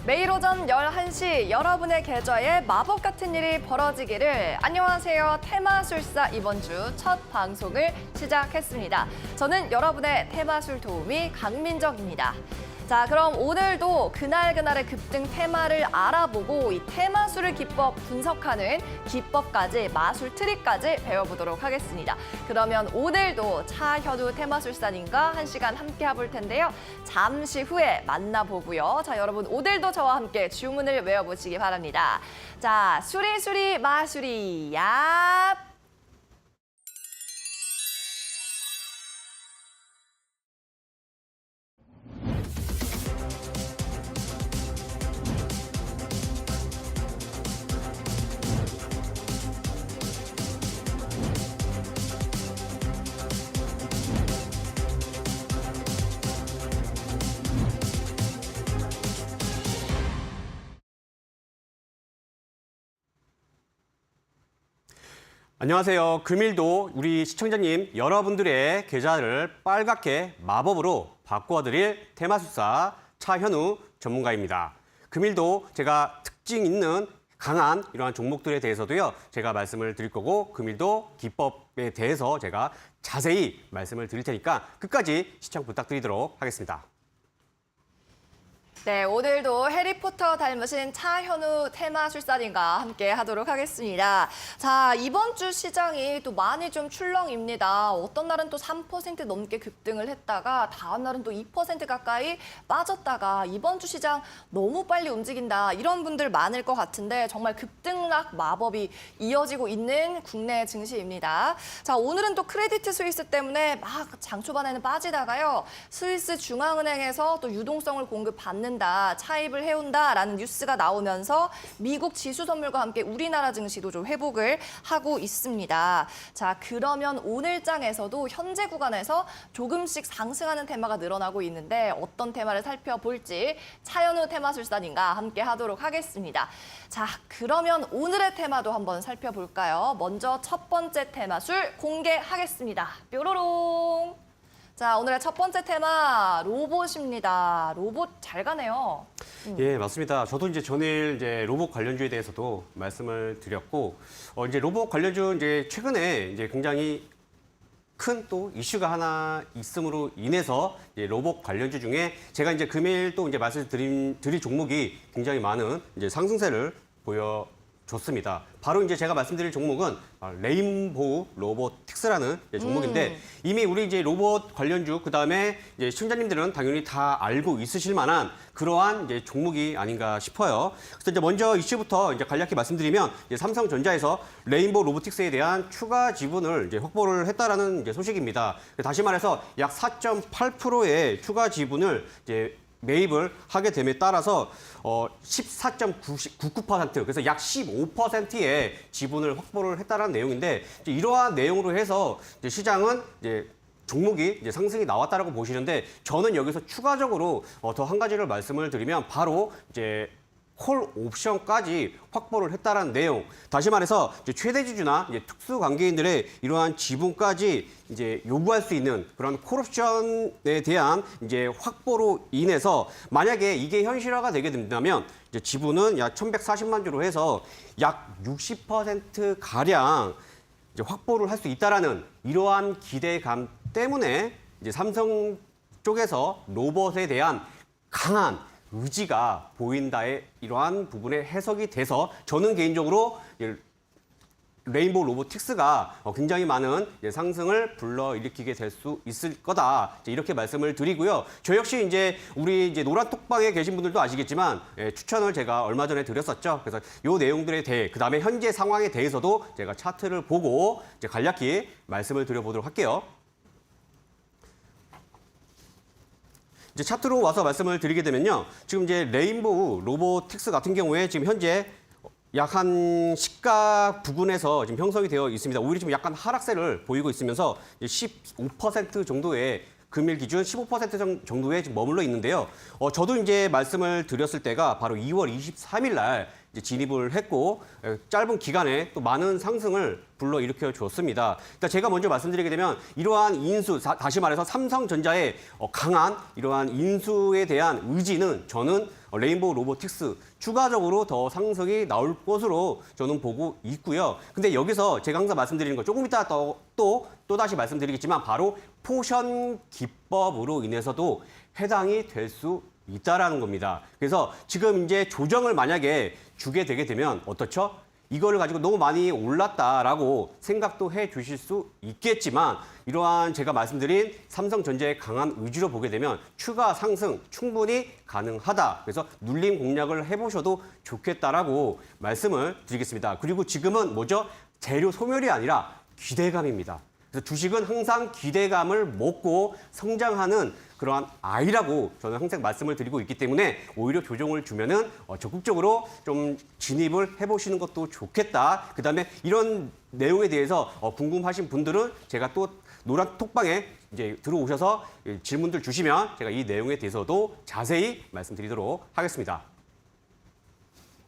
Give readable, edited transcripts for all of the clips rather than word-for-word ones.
매일 오전 11시 여러분의 계좌에 마법 같은 일이 벌어지기를. 안녕하세요. 테마술사 이번 주 첫 방송을 시작했습니다. 저는 여러분의 테마술 도우미 강민정입니다. 자, 그럼 오늘도 그날그날의 급등 테마를 알아보고 이 테마술을 기법 분석하는 기법까지 마술 트릭까지 배워보도록 하겠습니다. 그러면 오늘도 차현우 테마술사님과 1시간 함께 해볼 텐데요. 잠시 후에 만나보고요. 자, 여러분 오늘도 저와 함께 주문을 외워보시기 바랍니다. 자, 수리수리 마수리 얍! 안녕하세요. 금일도 우리 시청자님 여러분들의 계좌를 빨갛게 마법으로 바꿔드릴 테마술사 차현우 전문가입니다. 금일도 제가 특징 있는 강한 이러한 종목들에 대해서도요. 제가 말씀을 드릴 거고 금일도 기법에 대해서 제가 자세히 말씀을 드릴 테니까 끝까지 시청 부탁드리도록 하겠습니다. 네, 오늘도 해리포터 닮으신 차현우 테마술사님과 함께 하도록 하겠습니다. 자, 이번 주 시장이 또 많이 좀 출렁입니다. 어떤 날은 또 3% 넘게 급등을 했다가 다음 날은 또 2% 가까이 빠졌다가 이번 주 시장 너무 빨리 움직인다. 이런 분들 많을 것 같은데 정말 급등락 마법이 이어지고 있는 국내 증시입니다. 자, 오늘은 또 크레디트 스위스 때문에 막 장 초반에는 빠지다가요. 스위스 중앙은행에서 또 유동성을 공급받는 차입을 해온다라는 뉴스가 나오면서 미국 지수 선물과 함께 우리나라 증시도 좀 회복을 하고 있습니다. 자, 그러면 오늘장에서도 현재 구간에서 조금씩 상승하는 테마가 늘어나고 있는데 어떤 테마를 살펴볼지 차현우 테마술사님과 함께 하도록 하겠습니다. 자, 그러면 오늘의 테마도 한번 살펴볼까요? 먼저 첫 번째 테마술 공개하겠습니다. 뾰로롱. 자, 오늘의 첫 번째 테마 로봇입니다. 로봇 잘 가네요. 예, 맞습니다. 저도 이제 전일 로봇 관련주에 대해서도 말씀을 드렸고, 이제 로봇 관련주 최근에 굉장히 큰 또 이슈가 하나 있음으로 인해서 로봇 관련주 중에 제가 이제 금일 또 말씀드릴 종목이 굉장히 많은 상승세를 보여줬습니다. 바로 이제 제가 말씀드릴 종목은 레인보우 로보틱스라는 종목인데 이미 우리 로봇 관련주 그다음에 시청자님들은 당연히 다 알고 있으실 만한 그러한 종목이 아닌가 싶어요. 그래서 이제 먼저 이슈부터 간략히 말씀드리면 삼성전자에서 레인보우 로보틱스에 대한 추가 지분을 확보를 했다라는 소식입니다. 다시 말해서 약 4.8%의 추가 지분을 매입을 하게 됨에 따라서 14.99% 그래서 약 15%의 지분을 확보를 했다는 내용인데 이러한 내용으로 해서 시장은 종목이 상승이 나왔다라고 보시는데 저는 여기서 추가적으로 더 한 가지를 말씀을 드리면 바로 콜 옵션까지 확보를 했다라는 내용. 다시 말해서 최대 주주나 특수 관계인들의 이러한 지분까지 요구할 수 있는 그런 콜 옵션에 대한 확보로 인해서 만약에 이게 현실화가 되게 된다면 지분은 약 1,140만 주로 해서 약 60% 가량 확보를 할 수 있다라는 이러한 기대감 때문에 삼성 쪽에서 로봇에 대한 강한 의지가 보인다의 이러한 부분에 해석이 돼서 저는 개인적으로 레인보우 로보틱스가 굉장히 많은 상승을 불러일으키게 될 수 있을 거다. 이렇게 말씀을 드리고요. 저 역시 우리 노란 톡방에 계신 분들도 아시겠지만 추천을 제가 얼마 전에 드렸었죠. 그래서 이 내용들에 대해 그다음에 현재 상황에 대해서도 제가 차트를 보고 간략히 말씀을 드려보도록 할게요. 차트로 와서 말씀을 드리게 되면요. 지금 레인보우 로보틱스 같은 경우에 지금 현재 약 한 시가 부근에서 지금 형성이 되어 있습니다. 오히려 지금 약간 하락세를 보이고 있으면서 15% 정도의 금일 기준 15% 정도에 지금 머물러 있는데요. 저도 말씀을 드렸을 때가 바로 2월 23일 날 이제 진입을 했고 짧은 기간에 또 많은 상승을 불러일으켜 줬습니다. 일단 제가 먼저 말씀드리게 되면 이러한 인수, 다시 말해서 삼성전자의 강한 이러한 인수에 대한 의지는 저는 레인보우 로보틱스 추가적으로 더 상승이 나올 것으로 저는 보고 있고요. 근데 여기서 제가 항상 말씀드리는 거 조금 이따 또 다시 말씀드리겠지만 바로 포션 기법으로 인해서도 해당이 될 수 있다라는 겁니다. 그래서 지금 이제 조정을 만약에 주게 되게 되면 어떻죠? 이거를 가지고 너무 많이 올랐다라고 생각도 해 주실 수 있겠지만 이러한 제가 말씀드린 삼성전자의 강한 의지로 보게 되면 추가 상승 충분히 가능하다. 그래서 눌림 공략을 해보셔도 좋겠다라고 말씀을 드리겠습니다. 그리고 지금은 뭐죠? 재료 소멸이 아니라 기대감입니다. 그래서 주식은 항상 기대감을 먹고 성장하는 그러한 아이라고 저는 항상 말씀을 드리고 있기 때문에 오히려 조정을 주면은 적극적으로 좀 진입을 해보시는 것도 좋겠다. 그다음에 이런 내용에 대해서 궁금하신 분들은 제가 또 노란 톡방에 이제 들어오셔서 질문들 주시면 제가 이 내용에 대해서도 자세히 말씀드리도록 하겠습니다.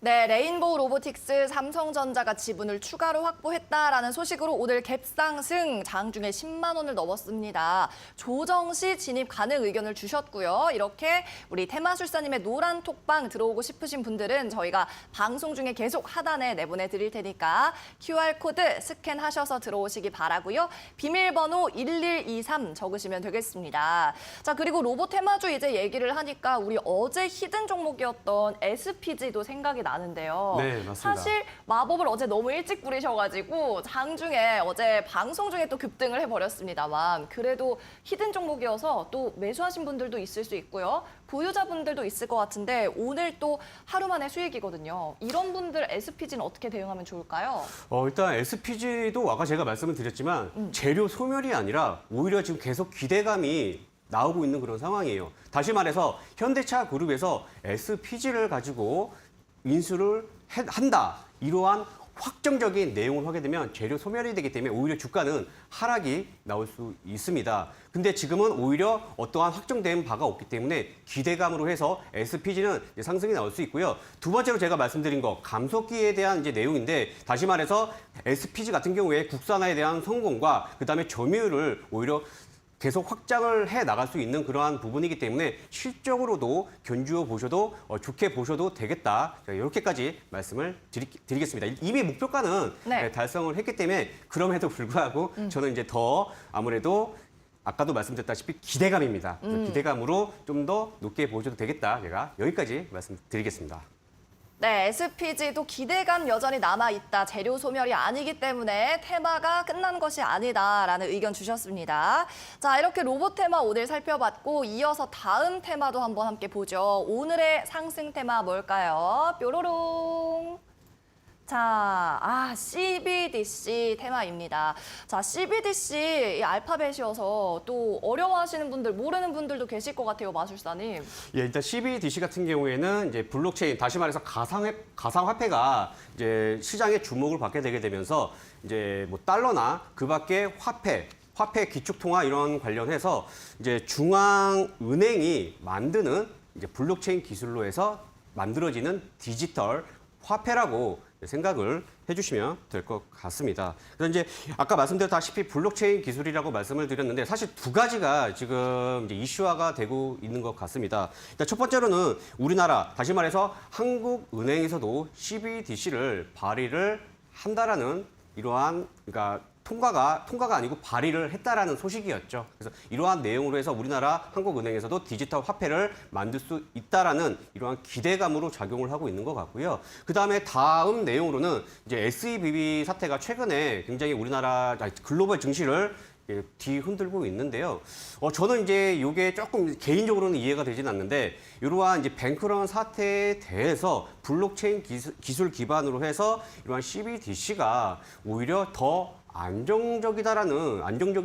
네, 레인보우 로보틱스 삼성전자가 지분을 추가로 확보했다라는 소식으로 오늘 갭상승 장중에 10만 원을 넘었습니다. 조정 시 진입 가능 의견을 주셨고요. 이렇게 우리 테마술사님의 노란 톡방 들어오고 싶으신 분들은 저희가 방송 중에 계속 하단에 내보내 드릴 테니까 QR코드 스캔하셔서 들어오시기 바라고요. 비밀번호 1123 적으시면 되겠습니다. 자, 그리고 로봇 테마주 이제 얘기를 하니까 우리 어제 히든 종목이었던 SPG도 생각이 나는데요. 네, 맞습니다. 사실 마법을 어제 너무 일찍 부리셔가지고 장중에 어제 방송 중에 또 급등을 해버렸습니다만 그래도 히든 종목이어서 또 매수하신 분들도 있을 수 있고요. 보유자분들도 있을 것 같은데 오늘 또 하루 만에 수익이거든요. 이런 분들 SPG는 어떻게 대응하면 좋을까요? 일단 SPG도 아까 제가 말씀을 드렸지만 재료 소멸이 아니라 오히려 지금 계속 기대감이 나오고 있는 그런 상황이에요. 다시 말해서 현대차 그룹에서 SPG를 가지고 인수를 한다. 이러한 확정적인 내용을 하게 되면 재료 소멸이 되기 때문에 오히려 주가는 하락이 나올 수 있습니다. 근데 지금은 오히려 어떠한 확정된 바가 없기 때문에 기대감으로 해서 SPG는 상승이 나올 수 있고요. 두 번째로 제가 말씀드린 거 감속기에 대한 이제 내용인데 다시 말해서 SPG 같은 경우에 국산화에 대한 성공과 그다음에 점유율을 오히려 계속 확장을 해 나갈 수 있는 그러한 부분이기 때문에 실적으로도 견주어 보셔도 좋게 보셔도 되겠다. 이렇게까지 말씀을 드리겠습니다. 이미 목표가는 네. 달성을 했기 때문에 그럼에도 불구하고 저는 이제 더 아무래도 아까도 말씀드렸다시피 기대감입니다. 그래서 기대감으로 좀 더 높게 보셔도 되겠다. 제가 여기까지 말씀드리겠습니다. 네, SPG도 기대감 여전히 남아있다. 재료 소멸이 아니기 때문에 테마가 끝난 것이 아니다라는 의견 주셨습니다. 자, 이렇게 로봇 테마 오늘 살펴봤고 이어서 다음 테마도 한번 함께 보죠. 오늘의 상승 테마 뭘까요? 뾰로롱. 자, CBDC 테마입니다. 자, CBDC 이 알파벳이어서 또 어려워하시는 분들, 모르는 분들도 계실 것 같아요, 마술사님. 예, 일단 CBDC 같은 경우에는 이제 블록체인, 다시 말해서 가상화폐가 이제 시장의 주목을 받게 되게 되면서 이제 뭐 달러나 그 밖에 화폐 기축통화 이런 관련해서 이제 중앙은행이 만드는 이제 블록체인 기술로 해서 만들어지는 디지털 화폐라고 생각을 해주시면 될 것 같습니다. 그래서 이제 아까 말씀드렸다시피 블록체인 기술이라고 말씀을 드렸는데 사실 두 가지가 지금 이제 이슈화가 되고 있는 것 같습니다. 일단 첫 번째로는 우리나라 다시 말해서 한국은행에서도 CBDC를 발의를 한다라는 이러한 그러니까 통과가 아니고 발의를 했다라는 소식이었죠. 그래서 이러한 내용으로 해서 우리나라 한국은행에서도 디지털 화폐를 만들 수 있다라는 이러한 기대감으로 작용을 하고 있는 것 같고요. 그다음에 다음 내용으로는 이제 SEBB 사태가 최근에 굉장히 우리나라 글로벌 증시를 뒤흔들고 있는데요. 저는 이제 이게 조금 개인적으로는 이해가 되진 않는데 이러한 이제 뱅크런 사태에 대해서 블록체인 기술 기반으로 해서 이러한 CBDC가 오히려 더 안정적일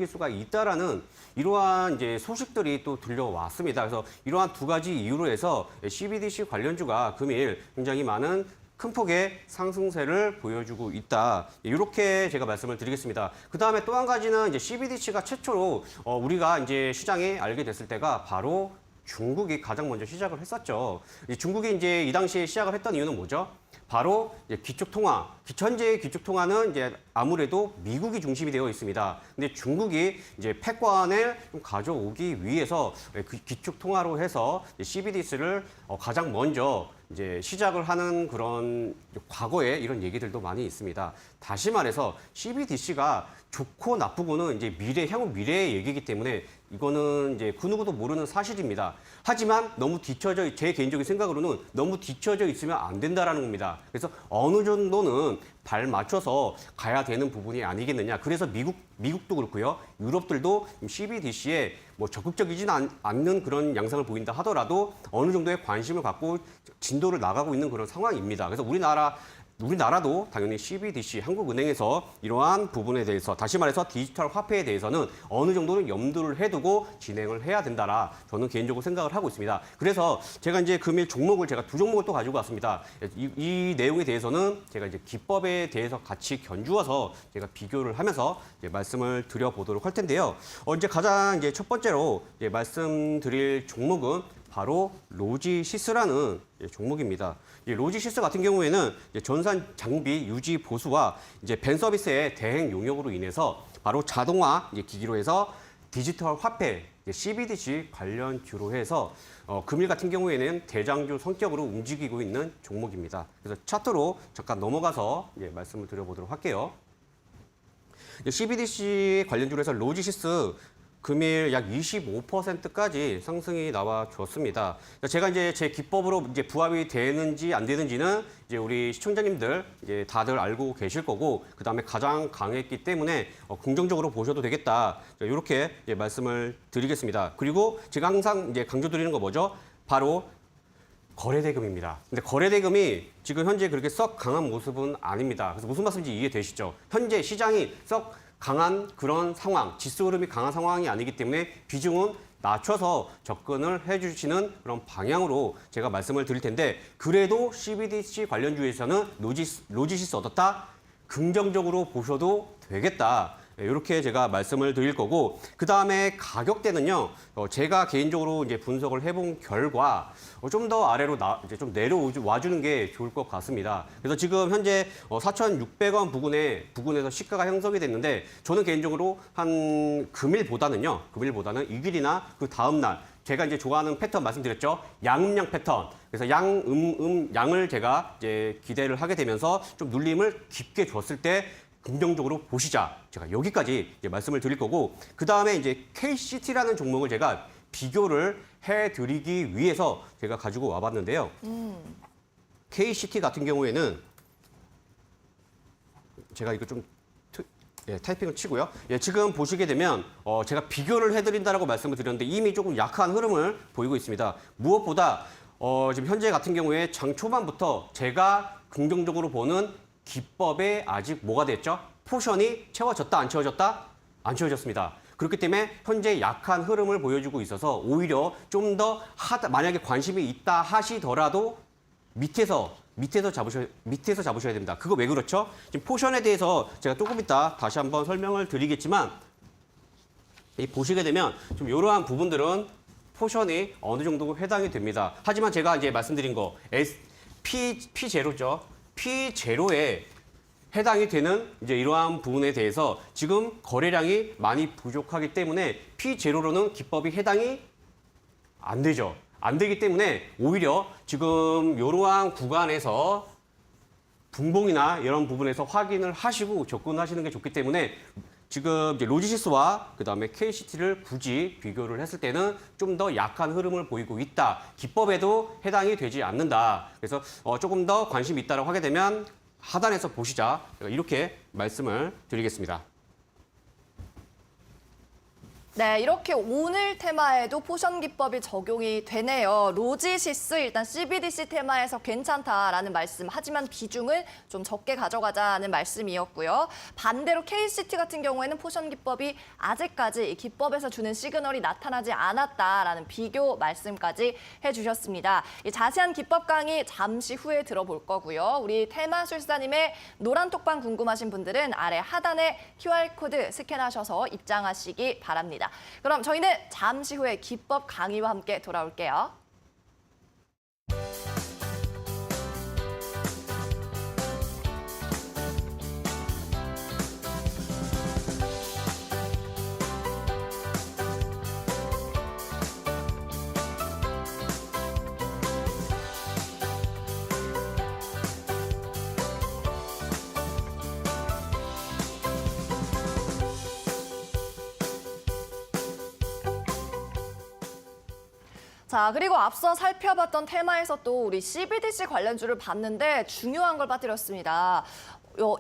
수가 있다라는 이러한 이제 소식들이 또 들려왔습니다. 그래서 이러한 두 가지 이유로 해서 CBDC 관련주가 금일 굉장히 많은 큰 폭의 상승세를 보여주고 있다. 이렇게 제가 말씀을 드리겠습니다. 그 다음에 또 한 가지는 이제 CBDC가 최초로 우리가 이제 시장에 알게 됐을 때가 바로 중국이 가장 먼저 시작을 했었죠. 중국이 이제 이 당시에 시작을 했던 이유는 뭐죠? 바로 이제 기축통화. 현재의 기축통화는 이제 아무래도 미국이 중심이 되어 있습니다. 근데 중국이 이제 패권을 좀 가져오기 위해서 그 기축통화로 해서 CBDC를 가장 먼저 이제 시작을 하는 그런 과거에 이런 얘기들도 많이 있습니다. 다시 말해서 CBDC가 좋고 나쁘고는 이제 향후 미래의 얘기이기 때문에 이거는 이제 그 누구도 모르는 사실입니다. 하지만 너무 제 개인적인 생각으로는 너무 뒤처져 있으면 안 된다라는 겁니다. 그래서 어느 정도는 발 맞춰서 가야 되는 부분이 아니겠느냐. 그래서 미국도 그렇고요. 유럽들도 CBDC에 뭐 적극적이지는 않는 그런 양상을 보인다 하더라도 어느 정도의 관심을 갖고 진도를 나가고 있는 그런 상황입니다. 그래서 우리나라도 당연히 CBDC, 한국은행에서 이러한 부분에 대해서 다시 말해서 디지털 화폐에 대해서는 어느 정도는 염두를 해두고 진행을 해야 된다라 저는 개인적으로 생각을 하고 있습니다. 그래서 제가 이제 금일 종목을 제가 두 종목을 또 가지고 왔습니다. 이 내용에 대해서는 제가 이제 기법에 대해서 같이 견주어서 제가 비교를 하면서 이제 말씀을 드려보도록 할 텐데요. 이제 가장 이제 첫 번째로 이제 말씀드릴 종목은 바로 로지시스라는 종목입니다. 이 로지시스 같은 경우에는 전산 장비 유지 보수와 이제 밴 서비스의 대행 용역으로 인해서 바로 자동화 기기로 해서 디지털 화폐 CBDC 관련주로 해서 금일 같은 경우에는 대장주 성격으로 움직이고 있는 종목입니다. 그래서 차트로 잠깐 넘어가서 말씀을 드려보도록 할게요. CBDC 관련주로 해서 로지시스 금일 약 25%까지 상승이 나와줬습니다. 제가 이제 제 기법으로 이제 부합이 되는지 안 되는지는 이제 우리 시청자님들 이제 다들 알고 계실 거고, 그 다음에 가장 강했기 때문에 긍정적으로 보셔도 되겠다. 이렇게 말씀을 드리겠습니다. 그리고 제가 항상 이제 강조드리는 거 뭐죠? 바로 거래대금입니다. 근데 거래대금이 지금 현재 그렇게 썩 강한 모습은 아닙니다. 그래서 무슨 말씀인지 이해되시죠? 현재 시장이 썩 강한 그런 상황, 지수 흐름이 강한 상황이 아니기 때문에 비중은 낮춰서 접근을 해주시는 그런 방향으로 제가 말씀을 드릴 텐데, 그래도 CBDC 관련주에서는 로지시스 어떻다? 긍정적으로 보셔도 되겠다. 이렇게 제가 말씀을 드릴 거고, 그 다음에 가격대는요, 제가 개인적으로 이제 분석을 해본 결과 좀 더 아래로 이제 좀 내려와 주는 게 좋을 것 같습니다. 그래서 지금 현재 4,600원 부근에서 시가가 형성이 됐는데, 저는 개인적으로 한 금일보다는 6일이나 그 다음 날 제가 이제 좋아하는 패턴 말씀드렸죠. 양음양 패턴. 그래서 양을 제가 이제 기대를 하게 되면서 좀 눌림을 깊게 줬을 때 긍정적으로 보시자. 제가 여기까지 이제 말씀을 드릴 거고, 그 다음에 이제 KCT라는 종목을 제가 비교를 해드리기 위해서 제가 가지고 와봤는데요. KCT 같은 경우에는 제가 이거 좀 타이핑을 치고요. 지금 보시게 되면 제가 비교를 해드린다라고 말씀을 드렸는데 이미 조금 약한 흐름을 보이고 있습니다. 무엇보다 지금 현재 같은 경우에 장 초반부터 제가 긍정적으로 보는 기법에 아직 뭐가 됐죠? 포션이 채워졌다, 안 채워졌다? 안 채워졌습니다. 그렇기 때문에 현재 약한 흐름을 보여주고 있어서 오히려 좀 더 만약에 관심이 있다 하시더라도 밑에서 잡으셔야 됩니다. 그거 왜 그렇죠? 지금 포션에 대해서 제가 조금 이따 다시 한번 설명을 드리겠지만, 보시게 되면 좀 이러한 부분들은 포션이 어느 정도 해당이 됩니다. 하지만 제가 이제 말씀드린 거 P0죠. P0에 해당이 되는 이제 이러한 부분에 대해서 지금 거래량이 많이 부족하기 때문에 P0로는 기법이 해당이 안 되죠. 안 되기 때문에 오히려 지금 이러한 구간에서 분봉이나 이런 부분에서 확인을 하시고 접근하시는 게 좋기 때문에 지금 이제 로지시스와 그다음에 KCT를 굳이 비교를 했을 때는 좀 더 약한 흐름을 보이고 있다. 기법에도 해당이 되지 않는다. 그래서 조금 더 관심이 있다고 하게 되면 하단에서 보시자. 제가 이렇게 말씀을 드리겠습니다. 네, 이렇게 오늘 테마에도 포션 기법이 적용이 되네요. 로지시스 일단 CBDC 테마에서 괜찮다라는 말씀, 하지만 비중을 좀 적게 가져가자는 말씀이었고요. 반대로 KCT 같은 경우에는 포션 기법이 아직까지 이 기법에서 주는 시그널이 나타나지 않았다라는 비교 말씀까지 해주셨습니다. 이 자세한 기법 강의 잠시 후에 들어볼 거고요. 우리 테마술사님의 노란 톡방 궁금하신 분들은 아래 하단에 QR코드 스캔하셔서 입장하시기 바랍니다. 그럼 저희는 잠시 후에 기법 강의와 함께 돌아올게요. 자, 그리고 앞서 살펴봤던 테마에서 또 우리 CBDC 관련주를 봤는데 중요한 걸 빠뜨렸습니다.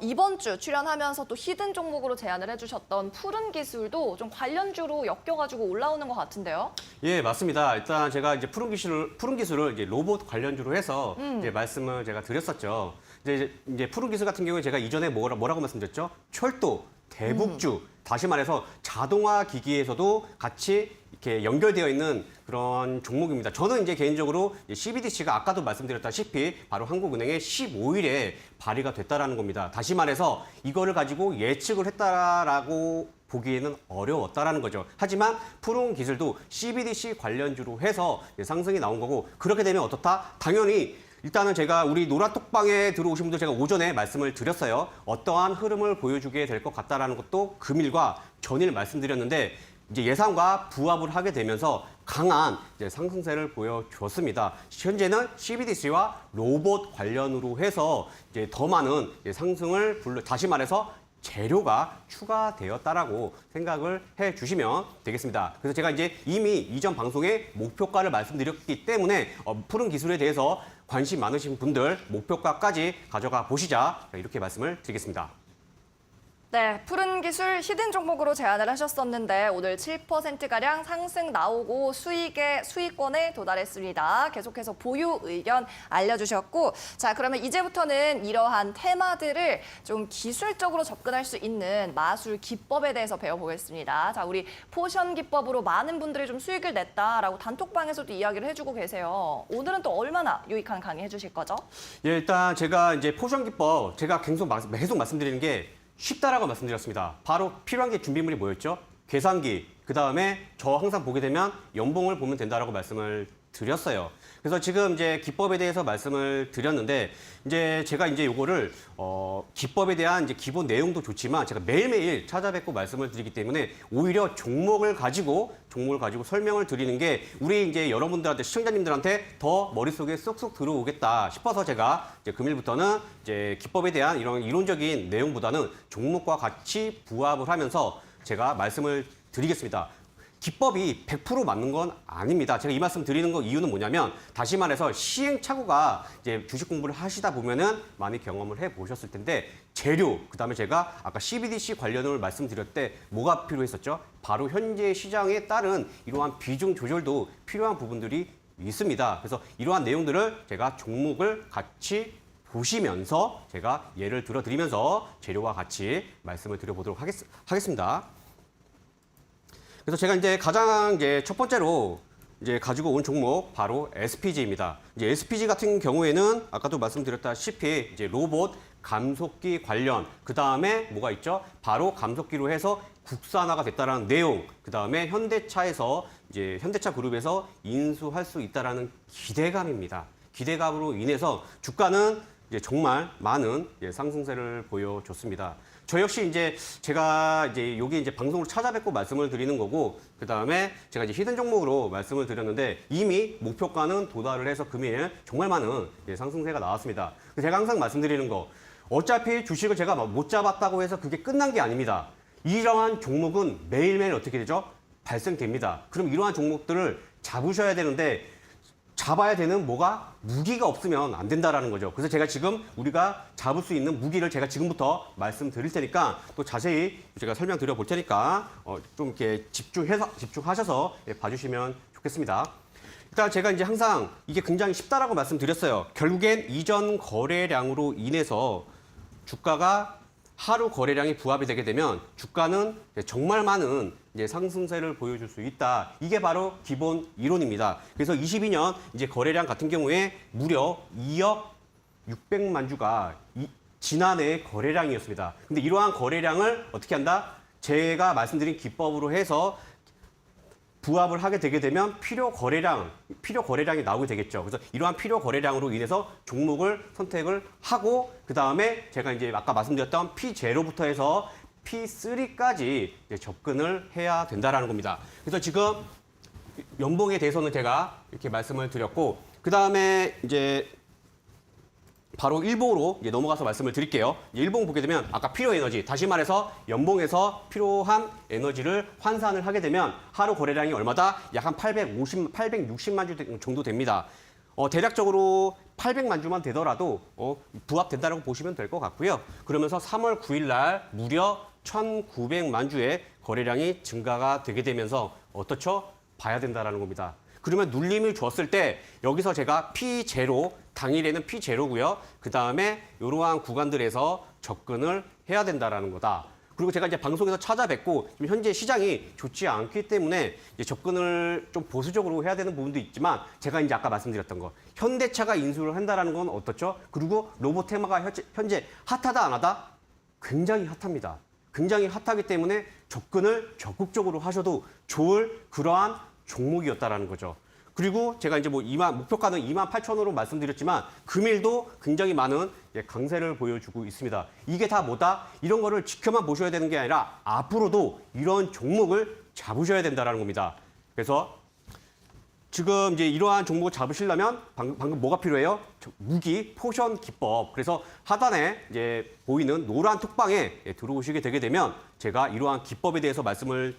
이번 주 출연하면서 또 히든 종목으로 제안을 해주셨던 푸른 기술도 좀 관련주로 엮여가지고 올라오는 것 같은데요. 예, 맞습니다. 일단 제가 이제 푸른 기술을 이제 로봇 관련주로 해서 이제 말씀을 제가 드렸었죠. 이제 푸른 기술 같은 경우에 제가 이전에 뭐라고 말씀드렸죠? 철도, 대북주, 다시 말해서 자동화 기기에서도 같이 이렇게 연결되어 있는 그런 종목입니다. 저는 이제 개인적으로 CBDC가 아까도 말씀드렸다시피 바로 한국은행의 15일에 발의가 됐다라는 겁니다. 다시 말해서 이거를 가지고 예측을 했다라고 보기에는 어려웠다라는 거죠. 하지만 푸른 기술도 CBDC 관련주로 해서 상승이 나온 거고, 그렇게 되면 어떻다? 당연히 일단은 제가 우리 노라톡방에 들어오신 분들 제가 오전에 말씀을 드렸어요. 어떠한 흐름을 보여주게 될 것 같다라는 것도 금일과 전일 말씀드렸는데, 이제 예상과 부합을 하게 되면서 강한 이제 상승세를 보여줬습니다. 현재는 CBDC와 로봇 관련으로 해서 이제 더 많은 상승을 다시 말해서 재료가 추가되었다라고 생각을 해주시면 되겠습니다. 그래서 제가 이제 이미 이전 방송에 목표가를 말씀드렸기 때문에 푸른 기술에 대해서 관심 많으신 분들 목표가까지 가져가 보시자, 이렇게 말씀을 드리겠습니다. 네, 푸른 기술 히든 종목으로 제안을 하셨었는데 오늘 7%가량 상승 나오고 수익권에 도달했습니다. 계속해서 보유 의견 알려주셨고, 자, 그러면 이제부터는 이러한 테마들을 좀 기술적으로 접근할 수 있는 마술 기법에 대해서 배워보겠습니다. 자, 우리 포션 기법으로 많은 분들이 좀 수익을 냈다라고 단톡방에서도 이야기를 해주고 계세요. 오늘은 또 얼마나 유익한 강의 해주실 거죠? 예, 일단 제가 이제 포션 기법 제가 계속 말씀드리는 게 쉽다라고 말씀드렸습니다. 바로 필요한 게 준비물이 뭐였죠? 계산기, 그 다음에 저 항상 보게 되면 연봉을 보면 된다라고 말씀을 드렸어요. 그래서 지금 이제 기법에 대해서 말씀을 드렸는데, 이제 제가 이제 요거를 기법에 대한 이제 기본 내용도 좋지만 제가 매일매일 찾아뵙고 말씀을 드리기 때문에 오히려 종목을 가지고 설명을 드리는 게 우리 이제 여러분들한테, 시청자님들한테 더 머릿속에 쏙쏙 들어오겠다 싶어서 제가 이제 금일부터는 이제 기법에 대한 이런 이론적인 내용보다는 종목과 같이 부합을 하면서 제가 말씀을 드리겠습니다. 기법이 100% 맞는 건 아닙니다. 제가 이 말씀 드리는 거 이유는 뭐냐면, 다시 말해서 시행착오가 이제 주식 공부를 하시다 보면은 많이 경험을 해 보셨을 텐데, 재료, 그다음에 제가 아까 CBDC 관련을 말씀드렸을 때 뭐가 필요했었죠? 바로 현재 시장에 따른 이러한 비중 조절도 필요한 부분들이 있습니다. 그래서 이러한 내용들을 제가 종목을 같이 보시면서 제가 예를 들어 드리면서 재료와 같이 말씀을 드려보도록 하겠습니다. 그래서 제가 이제 가장 이제 첫 번째로 이제 가지고 온 종목 바로 SPG입니다. 이제 SPG 같은 경우에는 아까도 말씀드렸다시피 이제 로봇 감속기 관련, 그 다음에 뭐가 있죠? 바로 감속기로 해서 국산화가 됐다라는 내용, 그 다음에 현대차에서 이제 현대차 그룹에서 인수할 수 있다라는 기대감입니다. 기대감으로 인해서 주가는 이제 정말 많은 상승세를 보여줬습니다. 저 역시 이제 제가 이제 여기 이제 방송을 찾아뵙고 말씀을 드리는 거고, 그 다음에 제가 이제 히든 종목으로 말씀을 드렸는데 이미 목표가는 도달을 해서 금일 정말 많은 상승세가 나왔습니다. 제가 항상 말씀드리는 거, 어차피 주식을 제가 못 잡았다고 해서 그게 끝난 게 아닙니다. 이러한 종목은 매일매일 어떻게 되죠? 발생됩니다. 그럼 이러한 종목들을 잡으셔야 되는데, 잡아야 되는 뭐가 무기가 없으면 안 된다라는 거죠. 그래서 제가 지금 우리가 잡을 수 있는 무기를 제가 지금부터 말씀드릴 테니까 또 자세히 제가 설명드려 볼 테니까 좀 이렇게 집중하셔서 봐주시면 좋겠습니다. 일단 제가 이제 항상 이게 굉장히 쉽다라고 말씀드렸어요. 결국엔 이전 거래량으로 인해서 주가가 하루 거래량이 부합이 되게 되면 주가는 정말 많은 상승세를 보여줄 수 있다. 이게 바로 기본 이론입니다. 그래서 22년 이제 거래량 같은 경우에 무려 2억 600만 주가 지난해의 거래량이었습니다. 근데 이러한 거래량을 어떻게 한다? 제가 말씀드린 기법으로 해서 부합을 하게 되게 되면 필요 거래량이 나오게 되겠죠. 그래서 이러한 필요 거래량으로 인해서 종목을 선택을 하고, 그 다음에 제가 이제 아까 말씀드렸던 P0부터 해서 P3까지 접근을 해야 된다라는 겁니다. 그래서 지금 연봉에 대해서는 제가 이렇게 말씀을 드렸고, 그 다음에 이제 바로 일봉으로 이제 넘어가서 말씀을 드릴게요. 일봉 보게 되면 아까 필요 에너지, 다시 말해서 연봉에서 필요한 에너지를 환산을 하게 되면 하루 거래량이 얼마다? 약 한 860만 주 정도 됩니다. 대략적으로 800만 주만 되더라도 부합된다고 보시면 될 것 같고요. 그러면서 3월 9일 날 무려 1,900만 주의 거래량이 증가가 되게 되면서 어떻죠? 봐야 된다라는 겁니다. 그러면 눌림을 줬을 때 여기서 제가 P0, 당일에는 P0고요. 그다음에 이러한 구간들에서 접근을 해야 된다라는 거다. 그리고 제가 이제 방송에서 찾아뵙고 지금 현재 시장이 좋지 않기 때문에 이제 접근을 좀 보수적으로 해야 되는 부분도 있지만 제가 이제 아까 말씀드렸던 거 현대차가 인수를 한다라는 건 어떻죠? 그리고 로보테마가 현재 핫하다 안 하다? 굉장히 핫합니다. 굉장히 핫하기 때문에 접근을 적극적으로 하셔도 좋을 그러한 종목이었다라는 거죠. 그리고 제가 이제 뭐 목표가는 28,000원으로 말씀드렸지만 금일도 굉장히 많은 강세를 보여주고 있습니다. 이게 다 뭐다? 이런 거를 지켜만 보셔야 되는 게 아니라 앞으로도 이런 종목을 잡으셔야 된다라는 겁니다. 그래서 지금 이제 이러한 종목을 잡으시려면 방금 뭐가 필요해요? 무기, 포션 기법. 그래서 하단에 이제 보이는 노란 톡방에 들어오시게 되게 되면 제가 이러한 기법에 대해서 말씀을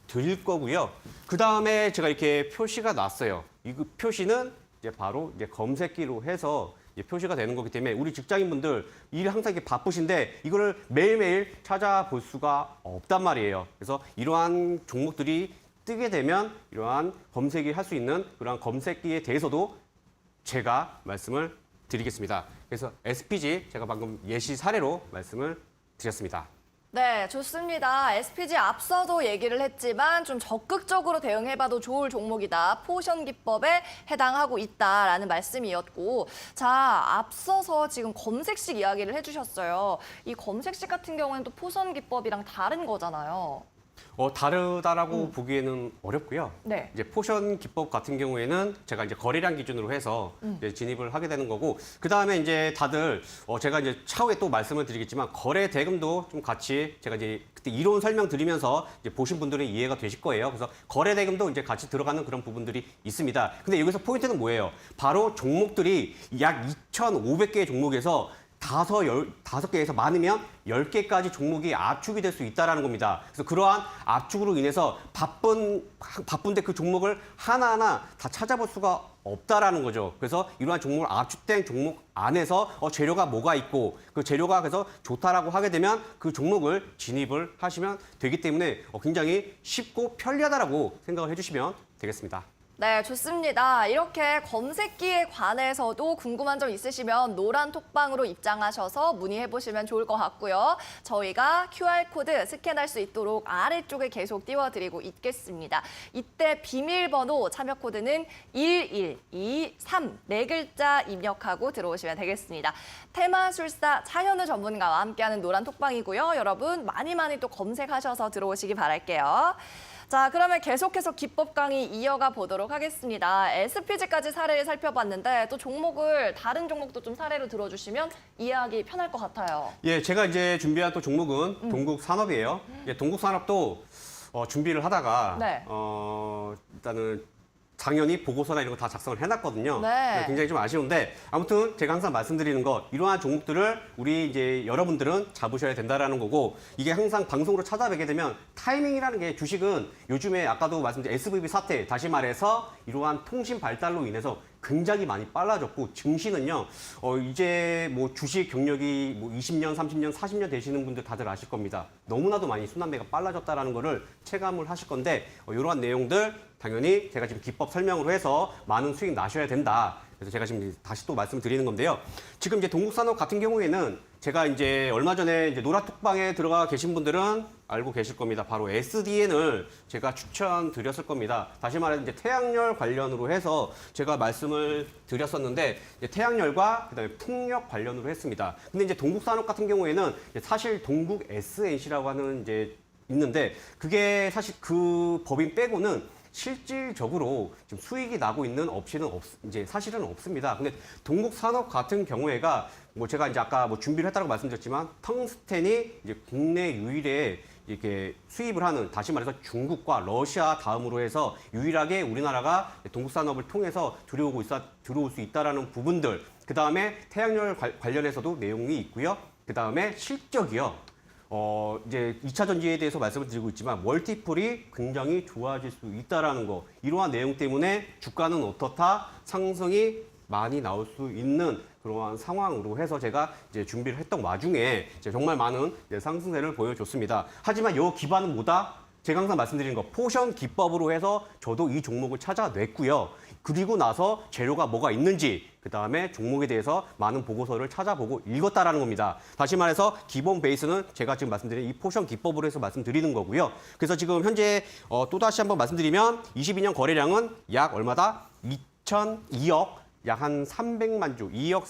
드릴 거고요. 그 다음에 제가 이렇게 표시가 났어요. 이 표시는 이제 바로 이제 검색기로 해서 이제 표시가 되는 거기 때문에 우리 직장인분들 일 항상 이렇게 바쁘신데 이거를 매일매일 찾아볼 수가 없단 말이에요. 그래서 이러한 종목들이 뜨게 되면 이러한 검색이 할 수 있는 그러한 검색기에 대해서도 제가 말씀을 드리겠습니다. 그래서 SPG 제가 방금 예시 사례로 말씀을 드렸습니다. 네, 좋습니다. SPG 앞서도 얘기를 했지만 좀 적극적으로 대응해봐도 좋을 종목이다. 포션 기법에 해당하고 있다라는 말씀이었고, 자, 앞서서 지금 검색식 이야기를 해주셨어요. 이 검색식 같은 경우에는 또 포션 기법이랑 다른 거잖아요. 다르다라고 보기에는 어렵고요. 네. 이제 포션 기법 같은 경우에는 제가 이제 거래량 기준으로 해서 이제 진입을 하게 되는 거고, 그 다음에 이제 다들 제가 이제 차후에 또 말씀을 드리겠지만 거래 대금도 좀 같이 제가 이제 그때 이론 설명 드리면서 이제 보신 분들은 이해가 되실 거예요. 그래서 거래 대금도 이제 같이 들어가는 그런 부분들이 있습니다. 근데 여기서 포인트는 뭐예요? 바로 종목들이 약 2,500개의 종목에서 다섯 개에서 많으면 10개까지 종목이 압축이 될 수 있다는 겁니다. 그래서 그러한 압축으로 인해서 바쁜데 그 종목을 하나하나 다 찾아볼 수가 없다라는 거죠. 그래서 이러한 종목을 압축된 종목 안에서 재료가 뭐가 있고 그 재료가 그래서 좋다라고 하게 되면 그 종목을 진입을 하시면 되기 때문에 굉장히 쉽고 편리하다라고 생각을 해주시면 되겠습니다. 네, 좋습니다. 이렇게 검색기에 관해서도 궁금한 점 있으시면 노란 톡방으로 입장하셔서 문의해보시면 좋을 것 같고요. 저희가 QR코드 스캔할 수 있도록 아래쪽에 계속 띄워드리고 있겠습니다. 이때 비밀번호 참여 코드는 1123 네 글자 입력하고 들어오시면 되겠습니다. 테마술사 차현우 전문가와 함께하는 노란 톡방이고요. 여러분 많이 또 검색하셔서 들어오시기 바랄게요. 자, 그러면 계속해서 기법 강의 이어가 보도록 하겠습니다. SPG까지 사례를 살펴봤는데 또 다른 종목도 좀 사례로 들어주시면 이해하기 편할 것 같아요. 예, 제가 이제 준비한 또 종목은 동국산업이에요. 동국산업도 준비를 하다가 네. 일단은 당연히 보고서나 이런 거 다 작성을 해놨거든요. 네. 굉장히 좀 아쉬운데 아무튼 제가 항상 말씀드리는 거 이러한 종목들을 우리 이제 여러분들은 잡으셔야 된다라는 거고 이게 항상 방송으로 찾아뵙게 되면 타이밍이라는 게 주식은 요즘에 아까도 말씀드린 SVB 사태 다시 말해서 이러한 통신 발달로 인해서 굉장히 많이 빨라졌고 증시는요 이제 뭐 주식 경력이 뭐 20년, 30년, 40년 되시는 분들 다들 아실 겁니다. 너무나도 많이 순환매가 빨라졌다라는 거를 체감을 하실 건데 이러한 내용들 당연히 제가 지금 기법 설명으로 해서 많은 수익 나셔야 된다. 그래서 제가 지금 다시 또 말씀을 드리는 건데요. 지금 이제 동국산업 같은 경우에는 제가 이제 얼마 전에 이제 노라톡방에 들어가 계신 분들은 알고 계실 겁니다. 바로 SDN을 제가 추천드렸을 겁니다. 다시 말해서 이제 태양열 관련으로 해서 제가 말씀을 드렸었는데 이제 태양열과 그다음에 풍력 관련으로 했습니다. 근데 이제 동국산업 같은 경우에는 사실 동국 SNC라고 하는 이제 있는데 그게 사실 그 법인 빼고는 실질적으로 지금 수익이 나고 있는 업체는 이제 사실은 없습니다. 근데 동국산업 같은 경우에가 뭐 제가 이제 아까 뭐 준비를 했다고 말씀드렸지만 텅스텐이 이제 국내 유일의 이렇게 수입을 하는, 다시 말해서 중국과 러시아 다음으로 해서 유일하게 우리나라가 동국 산업을 통해서 들어올 수 있다라는 부분들. 그 다음에 태양열 관련해서도 내용이 있고요. 그 다음에 실적이요. 이제 2차 전지에 대해서 말씀을 드리고 있지만 멀티플이 굉장히 좋아질 수 있다라는 거. 이러한 내용 때문에 주가는 어떻다? 상승이 많이 나올 수 있는 그러한 상황으로 해서 제가 이제 준비를 했던 와중에 이제 정말 많은 이제 상승세를 보여줬습니다. 하지만 이 기반은 뭐다? 제가 항상 말씀드리는 거 포션 기법으로 해서 저도 이 종목을 찾아냈고요. 그리고 나서 재료가 뭐가 있는지 그 다음에 종목에 대해서 많은 보고서를 찾아보고 읽었다라는 겁니다. 다시 말해서 기본 베이스는 제가 지금 말씀드린 이 포션 기법으로 해서 말씀드리는 거고요. 그래서 지금 현재 또다시 한번 말씀드리면 22년 거래량은 약 얼마다? 2억 약 한 300만 주, 2억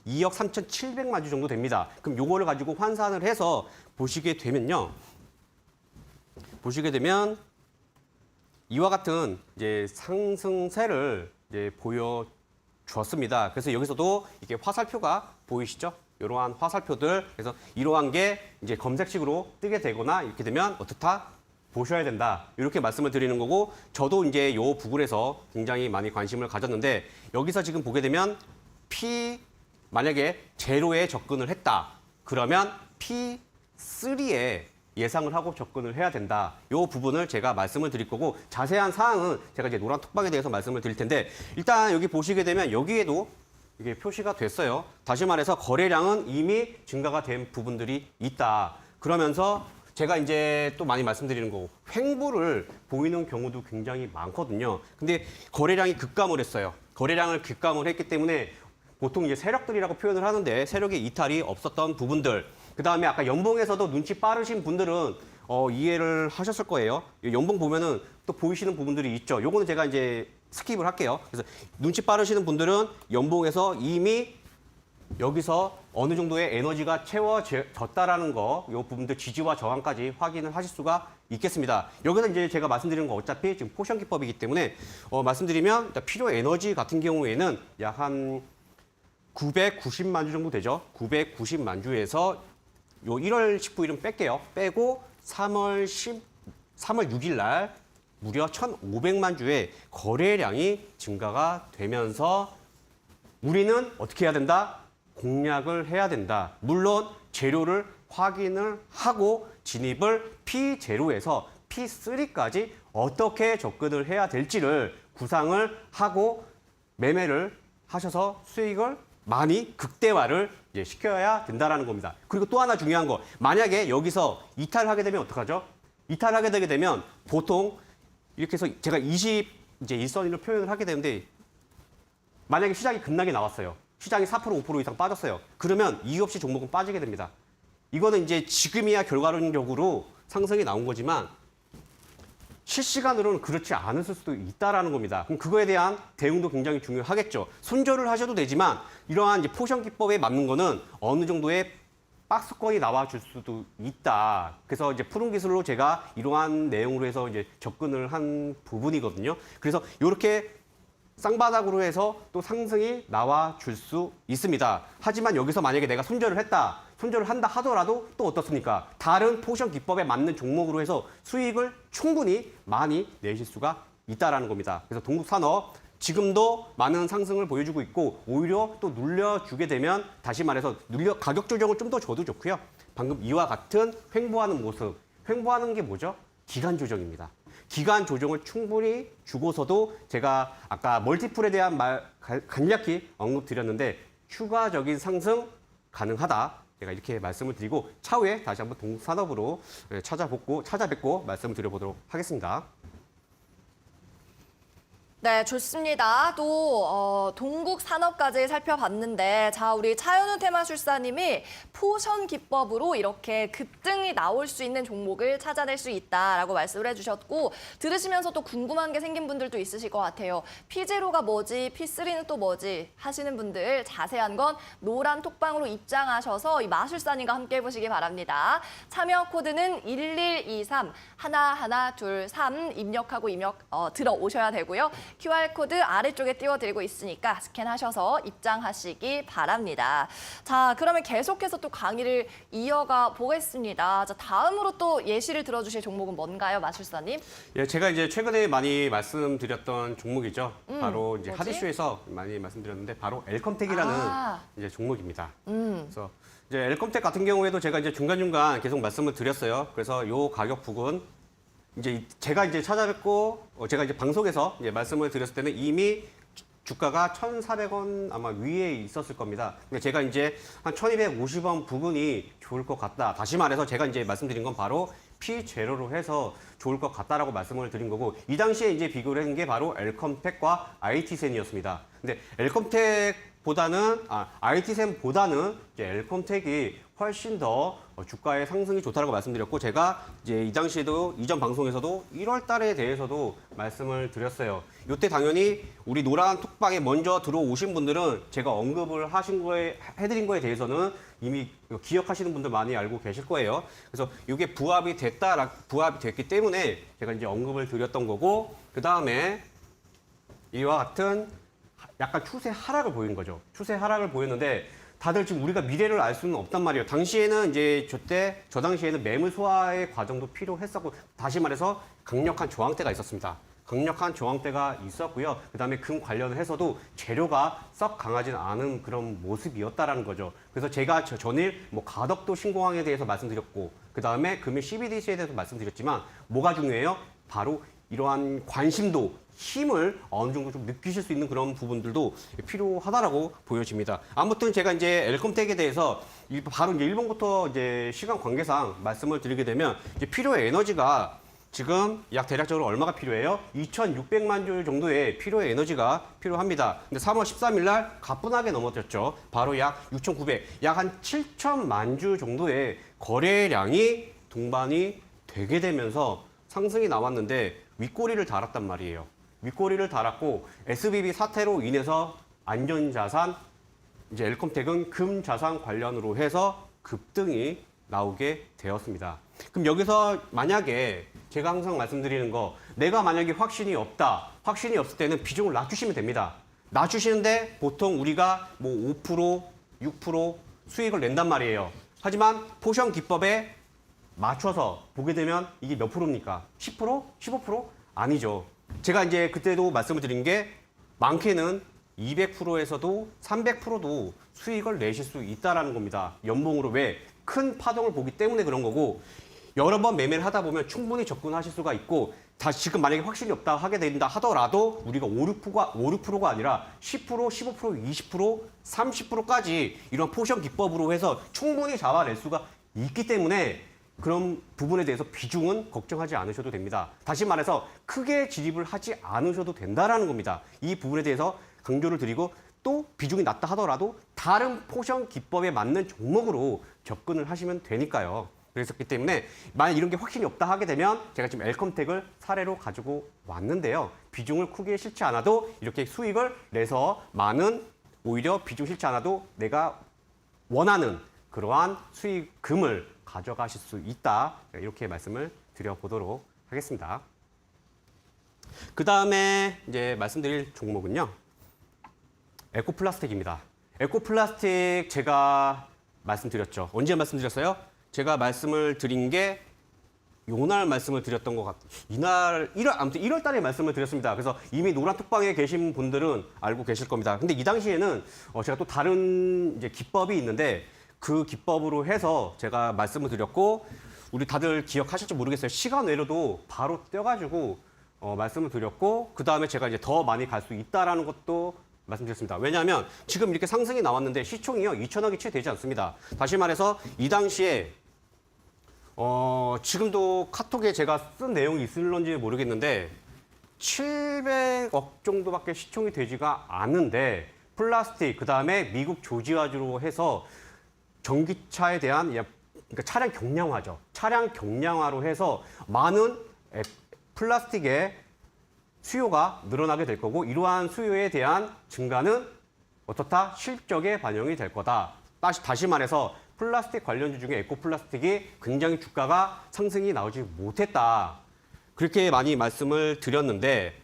3,700만 주 정도 됩니다. 그럼 요거를 가지고 환산을 해서 보시게 되면 이와 같은 이제 상승세를 이제 보여주었습니다. 그래서 여기서도 이게 화살표가 보이시죠? 이러한 화살표들. 그래서 이러한 게 이제 검색식으로 뜨게 되거나 이렇게 되면 어떻다? 보셔야 된다. 이렇게 말씀을 드리는 거고, 저도 이제 요 부분에서 굉장히 많이 관심을 가졌는데, 여기서 지금 보게 되면 만약에 제로에 접근을 했다. 그러면 P3에 예상을 하고 접근을 해야 된다. 이 부분을 제가 말씀을 드릴 거고, 자세한 사항은 제가 이제 노란 톡방에 대해서 말씀을 드릴 텐데, 일단 여기 보시게 되면 여기에도 이게 표시가 됐어요. 다시 말해서 거래량은 이미 증가가 된 부분들이 있다. 그러면서 제가 이제 또 많이 말씀드리는 거고, 횡보를 보이는 경우도 굉장히 많거든요. 근데 거래량이 급감을 했어요. 거래량을 급감을 했기 때문에 보통 이제 세력들이라고 표현을 하는데, 세력의 이탈이 없었던 부분들. 그 다음에 아까 연봉에서도 눈치 빠르신 분들은 이해를 하셨을 거예요. 연봉 보면은 또 보이시는 부분들이 있죠. 요거는 제가 이제 스킵을 할게요. 그래서 눈치 빠르시는 분들은 연봉에서 이미 여기서 어느 정도의 에너지가 채워졌다라는 거, 이 부분들 지지와 저항까지 확인을 하실 수가 있겠습니다. 여기서 이제 제가 말씀드리는 거 어차피 지금 포션 기법이기 때문에 말씀드리면 일단 필요 에너지 같은 경우에는 약 한 990만 주 정도 되죠. 990만 주에서 요 1월 19일은 뺄게요. 빼고 3월 6일 날 무려 1,500만 주의 거래량이 증가가 되면서 우리는 어떻게 해야 된다? 공략을 해야 된다. 물론 재료를 확인을 하고 진입을 P0에서 P3까지 어떻게 접근을 해야 될지를 구상을 하고 매매를 하셔서 수익을 많이 극대화를 이제 시켜야 된다는 겁니다. 그리고 또 하나 중요한 거, 만약에 여기서 이탈하게 되면 어떡하죠? 이탈하게 되게 되면 보통 이렇게 해서 제가 21선이를 표현을 하게 되는데, 만약에 시장이 급락이 나왔어요. 시장이 4% 5% 이상 빠졌어요. 그러면 이유 없이 종목은 빠지게 됩니다. 이거는 이제 지금이야 결과론적으로 상승이 나온 거지만 실시간으로는 그렇지 않을 수도 있다라는 겁니다. 그럼 그거에 대한 대응도 굉장히 중요하겠죠. 손절을 하셔도 되지만 이러한 이제 포션 기법에 맞는 거는 어느 정도의 박스권이 나와줄 수도 있다. 그래서 이제 푸른 기술로 제가 이러한 내용으로 해서 이제 접근을 한 부분이거든요. 그래서 이렇게 쌍바닥으로 해서 또 상승이 나와 줄 수 있습니다. 하지만 여기서 만약에 내가 손절을 한다 하더라도 또 어떻습니까? 다른 포션 기법에 맞는 종목으로 해서 수익을 충분히 많이 내실 수가 있다라는 겁니다. 그래서 동국산업 지금도 많은 상승을 보여주고 있고, 오히려 또 눌려주게 되면 다시 말해서 가격 조정을 좀 더 줘도 좋고요. 방금 이와 같은 횡보하는 모습, 횡보하는 게 뭐죠? 기간 조정입니다. 기간 조정을 충분히 주고서도 제가 아까 멀티플에 대한 간략히 언급드렸는데 추가적인 상승 가능하다. 제가 이렇게 말씀을 드리고 차후에 다시 한번 동산업으로 찾아뵙고 말씀을 드려보도록 하겠습니다. 네, 좋습니다. 또 동국 산업까지 살펴봤는데, 자, 우리 차현우 테마술사님이 포션 기법으로 이렇게 급등이 나올 수 있는 종목을 찾아낼 수 있다라고 말씀을 해주셨고, 들으시면서 또 궁금한 게 생긴 분들도 있으실 것 같아요. P0가 뭐지, P3는 또 뭐지 하시는 분들, 자세한 건 노란 톡방으로 입장하셔서 이 마술사님과 함께 해보시기 바랍니다. 참여 코드는 1123 1123 입력하고 들어오셔야 되고요. QR코드 아래쪽에 띄워드리고 있으니까 스캔하셔서 입장하시기 바랍니다. 자, 그러면 계속해서 또 강의를 이어가 보겠습니다. 자, 다음으로 또 예시를 들어주실 종목은 뭔가요, 마술사님? 예, 제가 이제 최근에 많이 말씀드렸던 종목이죠. 바로 이제 뭐지? 하디쇼에서 많이 말씀드렸는데 바로 엘컴텍이라는 이제 종목입니다. 그래서 이제 엘컴텍 같은 경우에도 제가 이제 중간중간 계속 말씀을 드렸어요. 그래서 요 가격 부근 이제 제가 이제 찾아뵙고 제가 이제 방송에서 이제 말씀을 드렸을 때는 이미 주가가 1,400원 아마 위에 있었을 겁니다. 근데 제가 이제 한 1,250원 부근이 좋을 것 같다. 다시 말해서 제가 이제 말씀드린 건 바로 P0로 해서 좋을 것 같다라고 말씀을 드린 거고, 이 당시에 이제 비교를 한 게 바로 엘컴텍과 IT센이었습니다. 근데 IT센보다는 이제 엘컴텍이 훨씬 더 주가의 상승이 좋다라고 말씀드렸고, 제가 이제 이 당시에도 이전 방송에서도 1월 달에 대해서도 말씀을 드렸어요. 이때 당연히 우리 노란 톡방에 먼저 들어오신 분들은 제가 언급을 해드린 거에 대해서는 이미 기억하시는 분들 많이 알고 계실 거예요. 그래서 이게 부합이 됐기 때문에 제가 이제 언급을 드렸던 거고, 그 다음에 이와 같은 약간 추세 하락을 보인 거죠. 추세 하락을 보였는데 다들 지금 우리가 미래를 알 수는 없단 말이에요. 당시에는 이제 저 당시에는 매물 소화의 과정도 필요했었고, 다시 말해서 강력한 저항대가 있었습니다. 강력한 저항대가 있었고요. 그다음에 금 관련을 해서도 재료가 썩 강하진 않은 그런 모습이었다라는 거죠. 그래서 제가 전일 가덕도 신공항에 대해서 말씀드렸고, 그다음에 금일 CBDC에 대해서 말씀드렸지만 뭐가 중요해요? 바로 이러한 관심도, 힘을 어느 정도 좀 느끼실 수 있는 그런 부분들도 필요하다라고 보여집니다. 아무튼 제가 이제 엘컴텍에 대해서 바로 이제 1번부터 이제 시간 관계상 말씀을 드리게 되면 이제 필요의 에너지가 지금 약 대략적으로 얼마가 필요해요? 2,600만 주 정도의 필요의 에너지가 필요합니다. 근데 3월 13일 날 가뿐하게 넘어졌죠. 바로 약 6,900, 약 한 7천만 주 정도의 거래량이 동반이 되게 되면서 상승이 나왔는데 윗꼬리를 달았단 말이에요. 윗꼬리를 달았고, SBB 사태로 인해서 안전자산, 이제 엘컴텍은 금자산 관련으로 해서 급등이 나오게 되었습니다. 그럼 여기서 만약에 제가 항상 말씀드리는 거, 내가 만약에 확신이 없다. 확신이 없을 때는 비중을 낮추시면 됩니다. 낮추시는데 보통 우리가 5%, 6% 수익을 낸단 말이에요. 하지만 포션 기법에 맞춰서 보게 되면 이게 몇 프로입니까? 10%? 15%? 아니죠. 제가 이제 그때도 말씀을 드린 게 많게는 200%에서도 300%도 수익을 내실 수 있다는 겁니다. 연봉으로. 왜? 큰 파동을 보기 때문에 그런 거고, 여러 번 매매를 하다 보면 충분히 접근하실 수가 있고, 다시 지금 만약에 확실히 없다 하게 된다 하더라도 우리가 5, 6%가 아니라 10%, 15%, 20%, 30%까지 이런 포션 기법으로 해서 충분히 잡아낼 수가 있기 때문에 그런 부분에 대해서 비중은 걱정하지 않으셔도 됩니다. 다시 말해서 크게 진입을 하지 않으셔도 된다라는 겁니다. 이 부분에 대해서 강조를 드리고, 또 비중이 낮다 하더라도 다른 포션 기법에 맞는 종목으로 접근을 하시면 되니까요. 그랬었기 때문에 만약 이런 게 확신이 없다 하게 되면 제가 지금 엘컴텍을 사례로 가지고 왔는데요. 비중을 크게 싫지 않아도 이렇게 수익을 내서 오히려 비중 싫지 않아도 내가 원하는 그러한 수익금을 가져가실 수 있다. 이렇게 말씀을 드려보도록 하겠습니다. 그 다음에 이제 말씀드릴 종목은요. 에코플라스틱입니다. 에코플라스틱 제가 말씀드렸죠. 언제 말씀드렸어요? 제가 말씀을 드린 게 요날 말씀을 드렸던 것 같아요. 아무튼 1월 달에 말씀을 드렸습니다. 그래서 이미 노란 톡방에 계신 분들은 알고 계실 겁니다. 근데 이 당시에는 제가 또 다른 이제 기법이 있는데, 그 기법으로 해서 제가 말씀을 드렸고, 우리 다들 기억하실지 모르겠어요. 시간 외로도 바로 떼가지고 말씀을 드렸고, 그 다음에 제가 이제 더 많이 갈 수 있다라는 것도 말씀드렸습니다. 왜냐하면 지금 이렇게 상승이 나왔는데 시총이요 2천억이 채 되지 않습니다. 다시 말해서 이 당시에 지금도 카톡에 제가 쓴 내용이 있을런지 모르겠는데 700억 정도밖에 시총이 되지가 않는데, 플라스틱, 그 다음에 미국 조지아주로 해서 전기차에 대한 그러니까 차량 경량화죠. 차량 경량화로 해서 많은 플라스틱의 수요가 늘어나게 될 거고, 이러한 수요에 대한 증가는 어떻다? 실적에 반영이 될 거다. 다시 말해서 플라스틱 관련주 중에 에코플라스틱이 굉장히 주가가 상승이 나오지 못했다. 그렇게 많이 말씀을 드렸는데,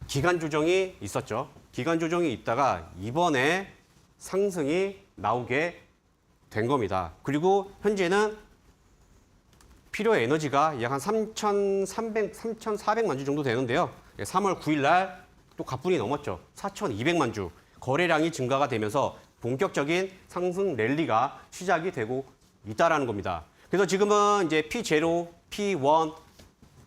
기간 조정이 있었죠. 기간 조정이 있다가 이번에 상승이 나오게 된 겁니다. 그리고 현재는 필요 에너지가 약 한 3,400만 주 정도 되는데요. 3월 9일 날 또 가뿐히 넘었죠. 4,200만 주. 거래량이 증가가 되면서 본격적인 상승 랠리가 시작이 되고 있다라는 겁니다. 그래서 지금은 이제 P0, P1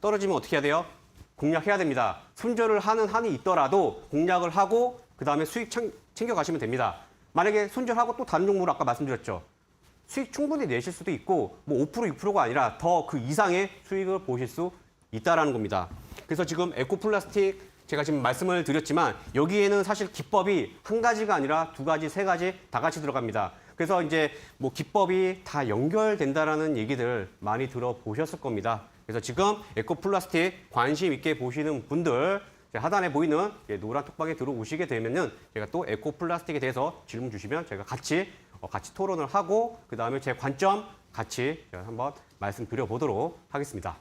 떨어지면 어떻게 해야 돼요? 공략해야 됩니다. 손절을 하는 한이 있더라도 공략을 하고 그다음에 수익 챙겨가시면 됩니다. 만약에 손절하고 또 다른 종목을 아까 말씀드렸죠. 수익 충분히 내실 수도 있고 뭐 5%, 6%가 아니라 더 그 이상의 수익을 보실 수 있다라는 겁니다. 그래서 지금 에코플라스틱 제가 지금 말씀을 드렸지만 여기에는 사실 기법이 한 가지가 아니라 두 가지, 세 가지 다 같이 들어갑니다. 그래서 이제 뭐 기법이 다 연결된다라는 얘기들 많이 들어보셨을 겁니다. 그래서 지금 에코플라스틱 관심 있게 보시는 분들 하단에 보이는 노란 톡방에 들어오시게 되면은 제가 또 에코플라스틱에 대해서 질문 주시면 제가 같이 토론을 하고 그다음에 제 관점 같이 제가 한번 말씀드려보도록 하겠습니다.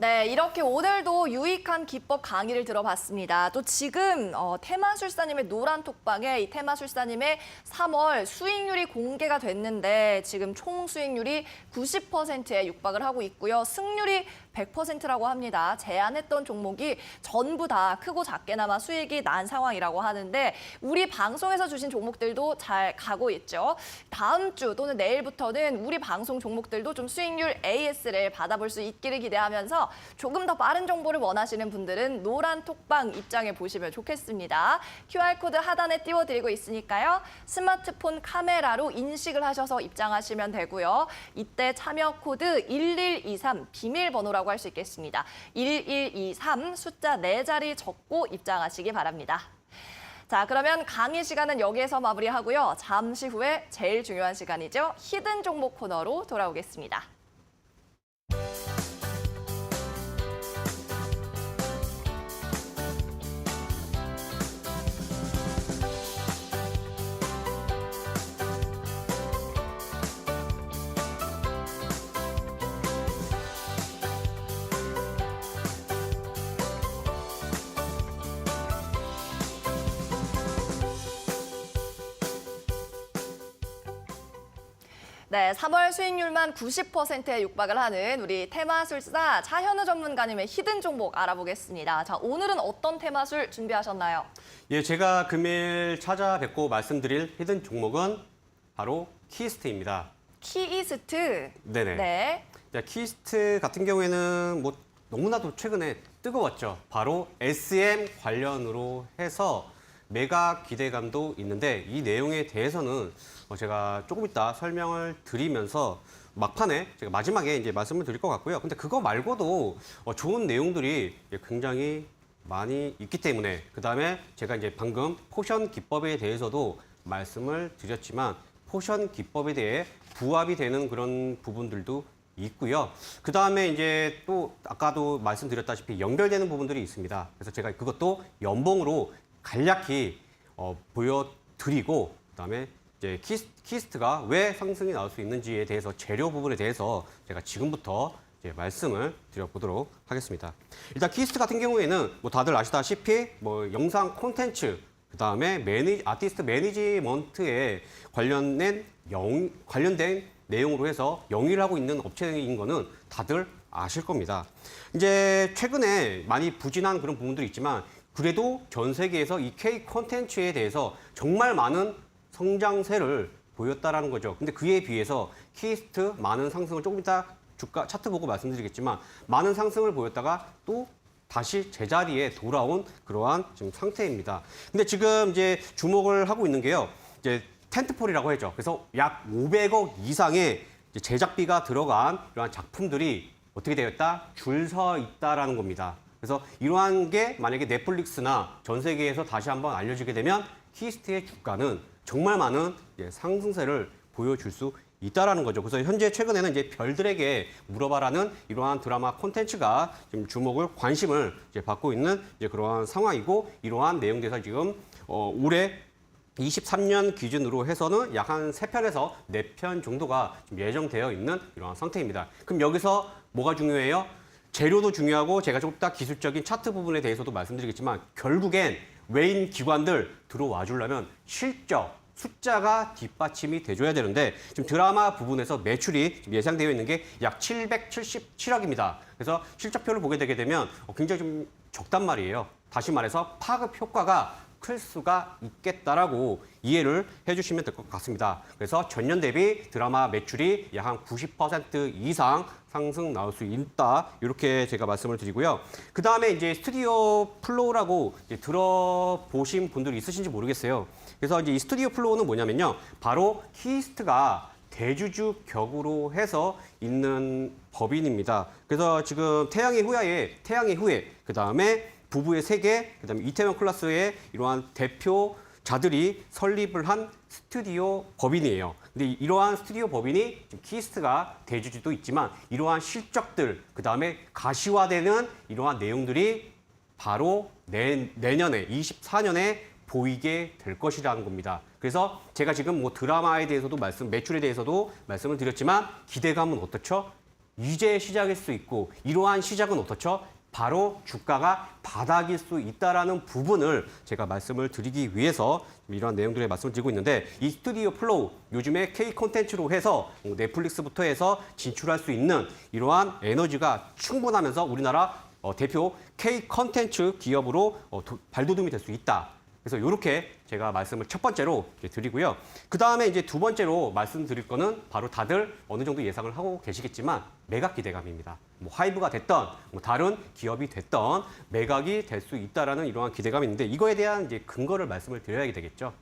네, 이렇게 오늘도 유익한 기법 강의를 들어봤습니다. 또 지금 테마술사님의 노란 톡방에 이 테마술사님의 3월 수익률이 공개가 됐는데 지금 총 수익률이 90%에 육박을 하고 있고요. 승률이 100%라고 합니다. 제안했던 종목이 전부 다 크고 작게나마 수익이 난 상황이라고 하는데 우리 방송에서 주신 종목들도 잘 가고 있죠. 다음 주 또는 내일부터는 우리 방송 종목들도 좀 수익률 AS를 받아볼 수 있기를 기대하면서 조금 더 빠른 정보를 원하시는 분들은 노란 톡방 입장해 보시면 좋겠습니다. QR코드 하단에 띄워드리고 있으니까요. 스마트폰 카메라로 인식을 하셔서 입장하시면 되고요. 이때 참여 코드 1123 비밀번호라고 할 수 있겠습니다. 1123 숫자 4자리 적고 입장하시기 바랍니다. 자, 그러면 강의 시간은 여기에서 마무리하고요. 잠시 후에 제일 중요한 시간이죠. 히든 종목 코너로 돌아오겠습니다. 네, 3월 수익률만 90%에 육박을 하는 우리 테마술사 차현우 전문가님의 히든 종목 알아보겠습니다. 자, 오늘은 어떤 테마술 준비하셨나요? 예, 제가 금일 찾아뵙고 말씀드릴 히든 종목은 바로 키스트입니다. 키이스트. 네네. 네. 자, 키스트 같은 경우에는 뭐 너무나도 최근에 뜨거웠죠. 바로 SM 관련으로 해서 매각 기대감도 있는데 이 내용에 대해서는 제가 조금 이따 설명을 드리면서 막판에 제가 마지막에 이제 말씀을 드릴 것 같고요. 근데 그거 말고도 좋은 내용들이 굉장히 많이 있기 때문에 그다음에 제가 이제 방금 포션 기법에 대해서도 말씀을 드렸지만 포션 기법에 대해 부합이 되는 그런 부분들도 있고요. 그다음에 이제 또 아까도 말씀드렸다시피 연결되는 부분들이 있습니다. 그래서 제가 그것도 연봉으로 간략히 보여드리고 그다음에 이제 키스트가 왜 상승이 나올 수 있는지에 대해서 재료 부분에 대해서 제가 지금부터 이제 말씀을 드려보도록 하겠습니다. 일단 키스트 같은 경우에는 뭐 다들 아시다시피 뭐 영상 콘텐츠 그다음에 아티스트 매니지먼트에 관련된 내용으로 해서 영위를 하고 있는 업체인 거는 다들 아실 겁니다. 이제 최근에 많이 부진한 그런 부분들이 있지만 그래도 전 세계에서 이 K 콘텐츠에 대해서 정말 많은 성장세를 보였다라는 거죠. 근데 그에 비해서 키스트 많은 상승을 조금 이따 주가 차트 보고 말씀드리겠지만 많은 상승을 보였다가 또 다시 제자리에 돌아온 그러한 지금 상태입니다. 근데 지금 이제 주목을 하고 있는 게요. 이제 텐트폴이라고 하죠. 그래서 약 500억 이상의 제작비가 들어간 이러한 작품들이 어떻게 되었다? 줄 서 있다라는 겁니다. 그래서 이러한 게 만약에 넷플릭스나 전 세계에서 다시 한번 알려지게 되면 키스트의 주가는 정말 많은 상승세를 보여줄 수 있다라는 거죠. 그래서 현재 최근에는 이제 별들에게 물어봐라는 이러한 드라마 콘텐츠가 지금 주목을 관심을 이제 받고 있는 이제 그러한 상황이고 이러한 내용들에서 지금 올해 23년 기준으로 해서는 약 한 3편에서 4편 정도가 지금 예정되어 있는 이러한 상태입니다. 그럼 여기서 뭐가 중요해요? 재료도 중요하고 제가 조금 더 기술적인 차트 부분에 대해서도 말씀드리겠지만 결국엔 외인 기관들 들어와 주려면 실적, 숫자가 뒷받침이 돼줘야 되는데 지금 드라마 부분에서 매출이 지금 예상되어 있는 게 약 777억입니다. 그래서 실적표를 보게 되게 되면 굉장히 좀 적단 말이에요. 다시 말해서 파급 효과가 클 수가 있겠다라고 이해를 해주시면 될 것 같습니다. 그래서 전년 대비 드라마 매출이 약 한 90% 이상 상승 나올 수 있다. 이렇게 제가 말씀을 드리고요. 그 다음에 이제 스튜디오 플로우라고 이제 들어보신 분들이 있으신지 모르겠어요. 그래서 이제 이 스튜디오 플로우는 뭐냐면요. 바로 키이스트가 대주주 격으로 해서 있는 법인입니다. 그래서 지금 태양의 후예, 그 다음에 부부의 세계, 그 다음에 이태원 클래스의 이러한 대표자들이 설립을 한 스튜디오 법인이에요. 근데 이러한 스튜디오 법인이 지금 키이스트가 대주주도 있지만 이러한 실적들, 그 다음에 가시화되는 이러한 내용들이 바로 내년에 24년에 보이게 될 것이라는 겁니다. 그래서 제가 지금 뭐 드라마에 대해서도 매출에 대해서도 말씀을 드렸지만 기대감은 어떻죠? 이제 시작일 수 있고 이러한 시작은 어떻죠? 바로 주가가 바닥일 수 있다라는 부분을 제가 말씀을 드리기 위해서 이러한 내용들을 말씀을 드리고 있는데 이 스튜디오 플로우 요즘에 K 콘텐츠로 해서 넷플릭스부터 해서 진출할 수 있는 이러한 에너지가 충분하면서 우리나라 대표 K 콘텐츠 기업으로 발돋움이 될 수 있다. 그래서 이렇게 제가 말씀을 첫 번째로 드리고요. 그 다음에 이제 두 번째로 말씀드릴 거는 바로 다들 어느 정도 예상을 하고 계시겠지만 매각 기대감입니다. 뭐 하이브가 됐던 뭐 다른 기업이 됐던 매각이 될 수 있다라는 이러한 기대감이 있는데 이거에 대한 이제 근거를 말씀을 드려야 되겠죠.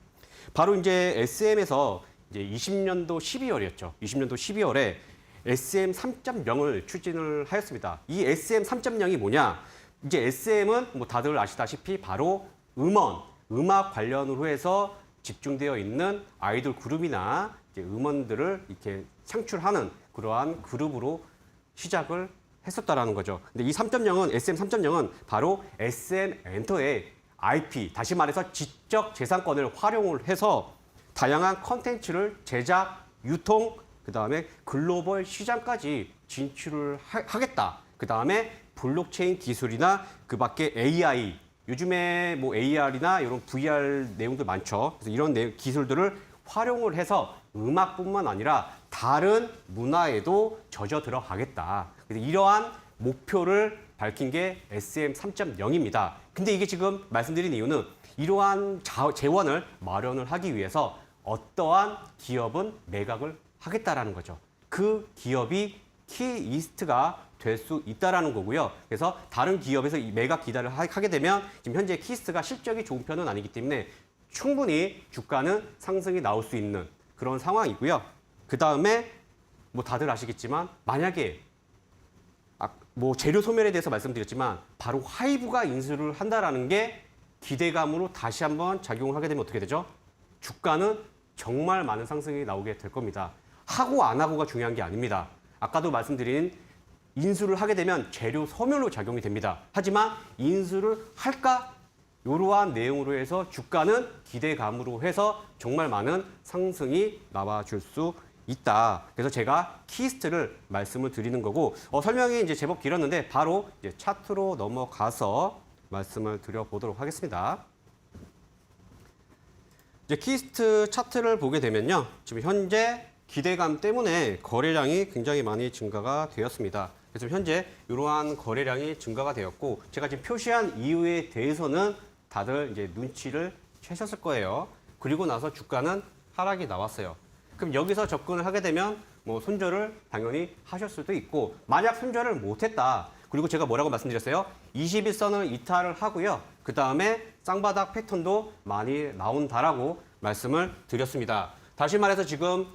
바로 이제 SM에서 이제 20년도 12월이었죠. 20년도 12월에 SM 3.0을 추진을 하였습니다. 이 SM 3.0이 뭐냐? 이제 SM은 뭐 다들 아시다시피 바로 음악 관련으로 해서 집중되어 있는 아이돌 그룹이나 이제 음원들을 이렇게 창출하는 그러한 그룹으로 시작을 했었다라는 거죠. 근데 이 3.0은 SM 3.0은 바로 SM 엔터의 IP, 다시 말해서 지적 재산권을 활용을 해서 다양한 컨텐츠를 제작, 유통, 그다음에 글로벌 시장까지 진출을 하겠다. 그다음에 블록체인 기술이나 그밖에 AI 요즘에 뭐 AR이나 이런 VR 내용들 많죠. 그래서 이런 기술들을 활용을 해서 음악뿐만 아니라 다른 문화에도 젖어 들어가겠다. 그래서 이러한 목표를 밝힌 게 SM 3.0입니다. 근데 이게 지금 말씀드린 이유는 이러한 재원을 마련을 하기 위해서 어떠한 기업은 매각을 하겠다라는 거죠. 그 기업이 키이스트가 될 수 있다라는 거고요. 그래서 다른 기업에서 이 매각 기대를 하게 되면 지금 현재 키이스트가 실적이 좋은 편은 아니기 때문에 충분히 주가는 상승이 나올 수 있는 그런 상황이고요. 그 다음에 뭐 다들 아시겠지만 만약에 뭐 재료 소멸에 대해서 말씀드렸지만 바로 하이브가 인수를 한다라는 게 기대감으로 다시 한번 작용을 하게 되면 어떻게 되죠? 주가는 정말 많은 상승이 나오게 될 겁니다. 하고 안 하고가 중요한 게 아닙니다. 아까도 말씀드린 인수를 하게 되면 재료 소멸로 작용이 됩니다. 하지만 인수를 할까? 이러한 내용으로 해서 주가는 기대감으로 해서 정말 많은 상승이 나와줄 수 있다. 그래서 제가 키이스트를 말씀을 드리는 거고 설명이 이제 제법 길었는데 바로 이제 차트로 넘어가서 말씀을 드려보도록 하겠습니다. 이제 키이스트 차트를 보게 되면요. 지금 현재 기대감 때문에 거래량이 굉장히 많이 증가가 되었습니다. 그래서 현재 이러한 거래량이 증가가 되었고 제가 지금 표시한 이유에 대해서는 다들 이제 눈치를 채셨을 거예요. 그리고 나서 주가는 하락이 나왔어요. 그럼 여기서 접근을 하게 되면 뭐 손절을 당연히 하실 수도 있고 만약 손절을 못했다. 그리고 제가 뭐라고 말씀드렸어요? 21선을 이탈을 하고요. 그 다음에 쌍바닥 패턴도 많이 나온다라고 말씀을 드렸습니다. 다시 말해서 지금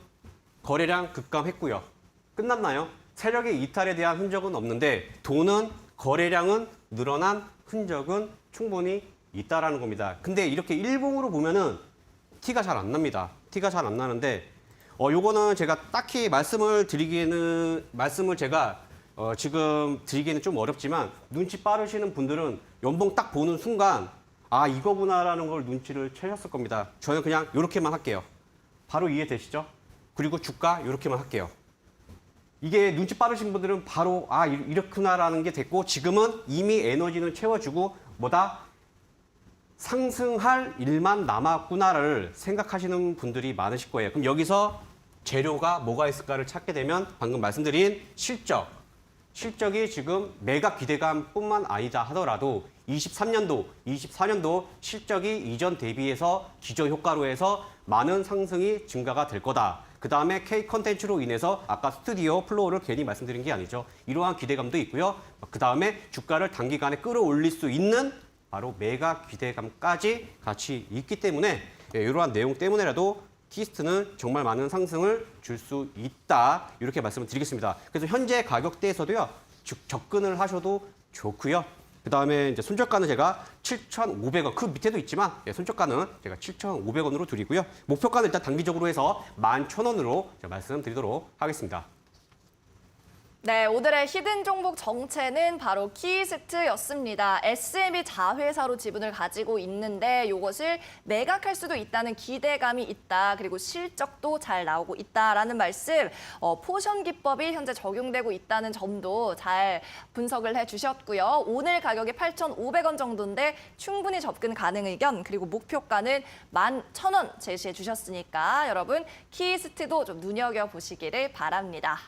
거래량 급감했고요. 끝났나요? 세력의 이탈에 대한 흔적은 없는데 돈은 거래량은 늘어난 흔적은 충분히 있다라는 겁니다. 근데 이렇게 일봉으로 보면은 티가 잘 안 납니다. 티가 잘 안 나는데 요거는 제가 딱히 말씀을 제가 지금 드리기는 좀 어렵지만 눈치 빠르시는 분들은 연봉 딱 보는 순간 아 이거구나라는 걸 눈치를 채셨을 겁니다. 저는 그냥 이렇게만 할게요. 바로 이해되시죠? 그리고 주가 이렇게만 할게요. 이게 눈치 빠르신 분들은 바로 아 이렇구나라는 게 됐고 지금은 이미 에너지는 채워주고 뭐다 상승할 일만 남았구나를 생각하시는 분들이 많으실 거예요. 그럼 여기서 재료가 뭐가 있을까를 찾게 되면 방금 말씀드린 실적이 지금 매각 기대감뿐만 아니다 하더라도 23년도, 24년도 실적이 이전 대비해서 기저효과로 해서 많은 상승이 증가가 될 거다. 그다음에 K 컨텐츠로 인해서 아까 스튜디오 플로어를 괜히 말씀드린 게 아니죠. 이러한 기대감도 있고요. 그다음에 주가를 단기간에 끌어올릴 수 있는 바로 매각 기대감까지 같이 있기 때문에 이러한 내용 때문에라도 키스트는 정말 많은 상승을 줄 수 있다. 이렇게 말씀을 드리겠습니다. 그래서 현재 가격대에서도요. 접근을 하셔도 좋고요. 그다음에 이제 손절가는 제가 7,500원, 그 밑에도 있지만 손절가는 제가 7,500원으로 드리고요. 목표가는 일단 단기적으로 해서 11,000원으로 말씀드리도록 하겠습니다. 네, 오늘의 히든 종목 정체는 바로 키스트였습니다. SM이 자회사로 지분을 가지고 있는데 이것을 매각할 수도 있다는 기대감이 있다. 그리고 실적도 잘 나오고 있다라는 말씀, 포션 기법이 현재 적용되고 있다는 점도 잘 분석을 해주셨고요. 오늘 가격이 8,500원 정도인데 충분히 접근 가능 의견, 그리고 목표가는 11,000원 제시해 주셨으니까 여러분 키스트도 좀 눈여겨보시기를 바랍니다.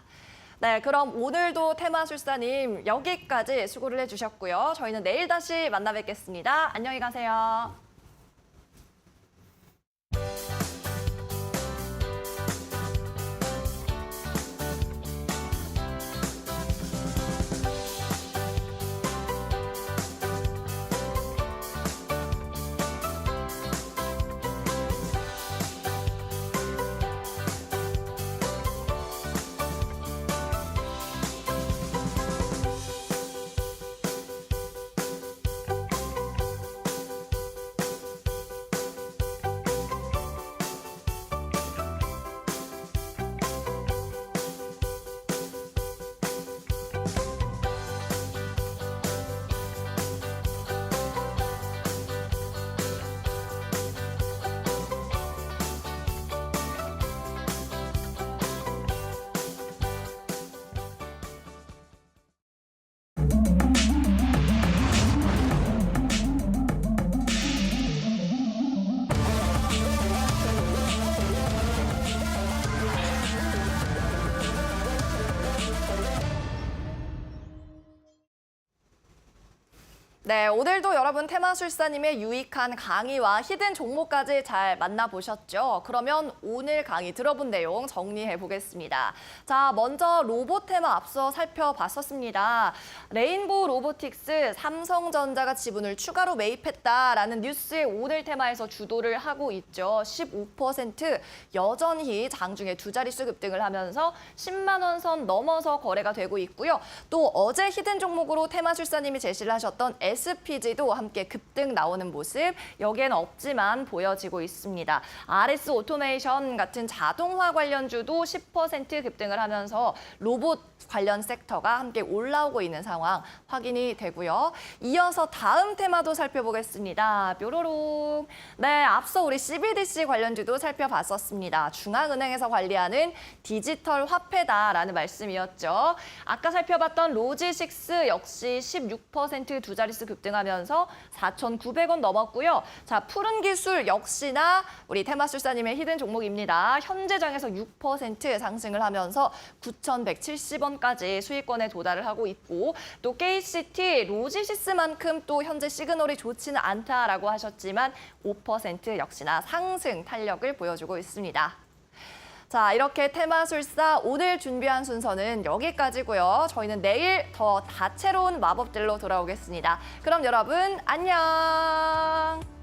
네, 그럼 오늘도 테마술사님 여기까지 수고를 해주셨고요. 저희는 내일 다시 만나 뵙겠습니다. 안녕히 가세요. 네, 오늘도 여러분 테마술사님의 유익한 강의와 히든 종목까지 잘 만나보셨죠? 그러면 오늘 강의 들어본 내용 정리해 보겠습니다. 자, 먼저 로봇 테마 앞서 살펴봤었습니다. 레인보우 로보틱스, 삼성전자가 지분을 추가로 매입했다라는 뉴스에 오늘 테마에서 주도를 하고 있죠. 15% 여전히 장중에 두 자릿수 급등을 하면서 10만 원 선 넘어서 거래가 되고 있고요. 또 어제 히든 종목으로 테마술사님이 제시를 하셨던 SPG도 함께 급등 나오는 모습 여기엔 없지만 보여지고 있습니다. RS 오토메이션 같은 자동화 관련주도 10% 급등을 하면서 로봇 관련 섹터가 함께 올라오고 있는 상황 확인이 되고요. 이어서 다음 테마도 살펴보겠습니다. 뾰로롱. 네, 앞서 우리 CBDC 관련주도 살펴봤었습니다. 중앙은행에서 관리하는 디지털 화폐다라는 말씀이었죠. 아까 살펴봤던 로지식스 역시 16% 두 자릿수 급등하면서 4,900원 넘었고요. 자, 푸른 기술 역시나 우리 테마술사님의 히든 종목입니다. 현재장에서 6% 상승을 하면서 9,170원까지 수익권에 도달을 하고 있고 또 KCT, 로지시스만큼 또 현재 시그널이 좋지는 않다라고 하셨지만 5% 역시나 상승 탄력을 보여주고 있습니다. 자, 이렇게 테마술사 오늘 준비한 순서는 여기까지고요. 저희는 내일 더 다채로운 마법들로 돌아오겠습니다. 그럼 여러분 안녕!